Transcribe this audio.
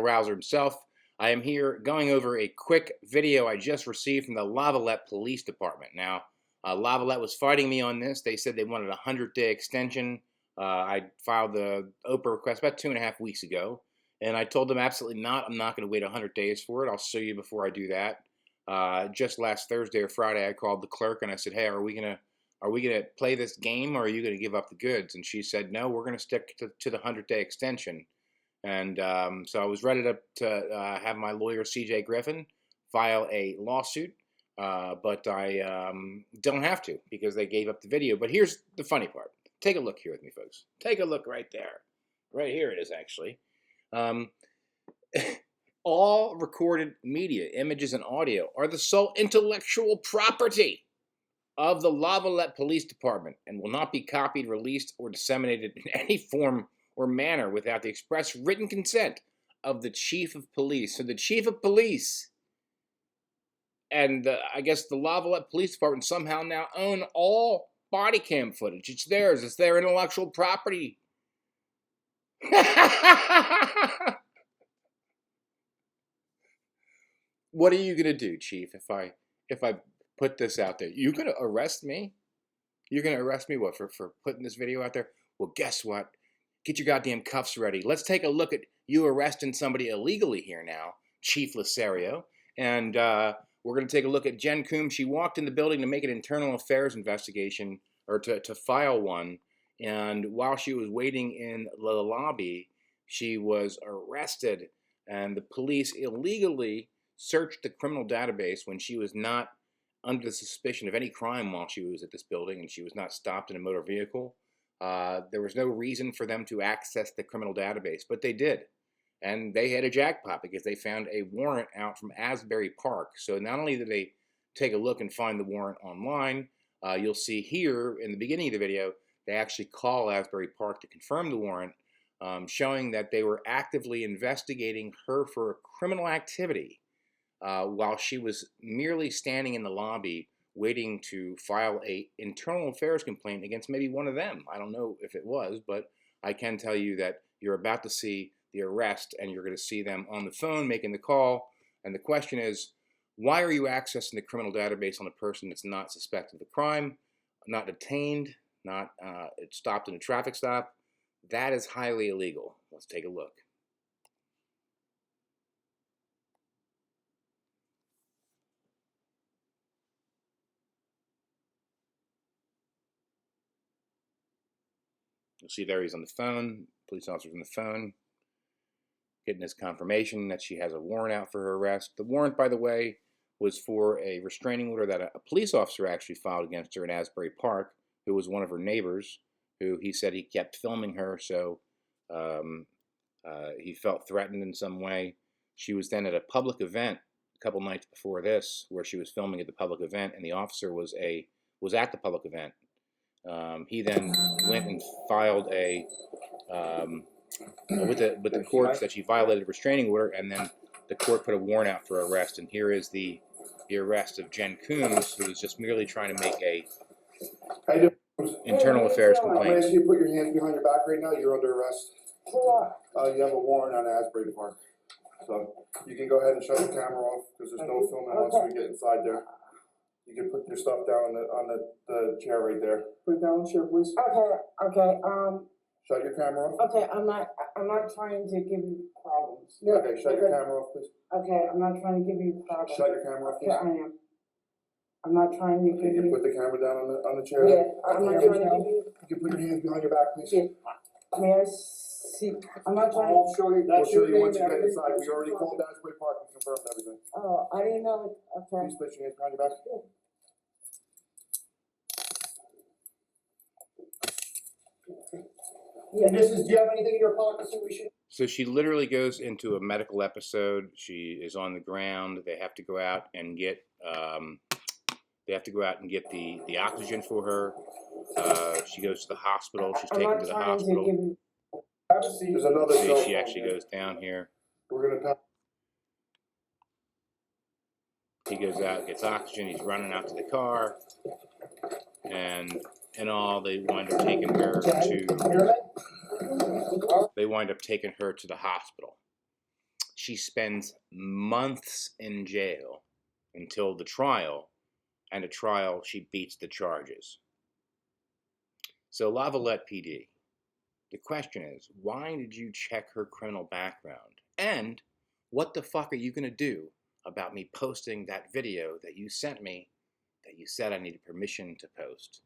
Rouser himself. I am here going over a quick video I just received from the Lavallette Police Department. Now, Lavallette was fighting me on this. They said they wanted a 100-day extension. I filed the OPA request about 2.5 weeks ago, and I told them absolutely not. I'm not going to wait 100 days for it. I'll sue you before I do that. Just last Thursday or Friday, I called the clerk and I said, "Hey, are we gonna play this game, or are you gonna give up the goods?" And she said, "No, we're gonna stick to the 100-day extension." And so I was ready to have my lawyer, CJ Griffin, file a lawsuit, but I don't have to because they gave up the video. But here's the funny part. Take a look here with me, folks. Take a look right there. Right here it is, actually. All recorded media, images, and audio are the sole intellectual property of the Lavallette Police Department and will not be copied, released, or disseminated in any form or manner without the express written consent of the Chief of Police. So the Chief of Police and I guess the Lavallette Police Department somehow now own all body cam footage. It's theirs. It's their intellectual property. What are you gonna do, Chief, if I put this out there? You gonna arrest me? You're gonna arrest me what, for putting this video out there? Well, guess what? Get your goddamn cuffs ready. Let's take a look at you arresting somebody illegally here now, Chief Lasario. And we're going to take a look at Jen Coombs. She walked in the building to make an internal affairs investigation, or to file one. And while she was waiting in the lobby, she was arrested. And the police illegally searched the criminal database when she was not under the suspicion of any crime while she was at this building, and she was not stopped in a motor vehicle. There was no reason for them to access the criminal database, but they did. And they had a jackpot because they found a warrant out from Asbury Park. So not only did they take a look and find the warrant online, you'll see here in the beginning of the video, they actually call Asbury Park to confirm the warrant, showing that they were actively investigating her for criminal activity while she was merely standing in the lobby waiting to file a internal affairs complaint against maybe one of them. I don't know if it was, but I can tell you that you're about to see the arrest, and you're going to see them on the phone making the call. And the question is, why are you accessing the criminal database on a person that's not suspected of a crime, not detained, not stopped in a traffic stop? That is highly illegal. Let's take a look. You'll see there he's on the phone, police officer's on the phone, getting his confirmation that she has a warrant out for her arrest. The warrant, by the way, was for a restraining order that a police officer actually filed against her in Asbury Park, who was one of her neighbors, who he said he kept filming her, so he felt threatened in some way. She was then at a public event a couple nights before this, where she was filming at the public event, and the officer was at the public event. He then went and filed a with the courts that she violated a restraining order, and then the court put a warrant out for arrest. And here is the arrest of Jen Coombs, who was just merely trying to make a internal affairs complaint. I'm asking you to put your hands behind your back right now. You're under arrest. You have a warrant on Asbury Park, so you can go ahead and shut the camera off because there's no filming once we get inside there. You can put your stuff down on the chair right there. Put it down on the chair, please. Okay. Shut your camera off. Okay, I'm not trying to give you problems. Yeah. Okay, shut your camera off, please. Okay, I'm not trying to give you problems. Shut your camera off, please. Yeah, I am. I'm not trying to give you. You can put the camera down on the chair. Yeah, I'm not trying to give you. You can put your hands behind your back, please. Yeah. May I see? I'm not trying. We'll show you once you get inside. We already called Asbury Park and confirmed everything. Oh, I didn't know. Okay. Please put your hands behind your back. Yeah. And do you have anything in your pockets that we should? So she literally goes into a medical episode. She is on the ground. They have to go out and get the oxygen for her. She goes to the hospital. She's taken to the hospital. There's another. See, she actually goes down here. We're gonna. He goes out, gets oxygen. He's running out to the car, and in all, they wind up taking her to. They wind up taking her to the hospital. she spends months in jail until the trial, and at trial she beats the charges. So Lavallette PD, the question is, why did you check her criminal background? And what the fuck are you going to do about me posting that video that you sent me that you said I needed permission to post?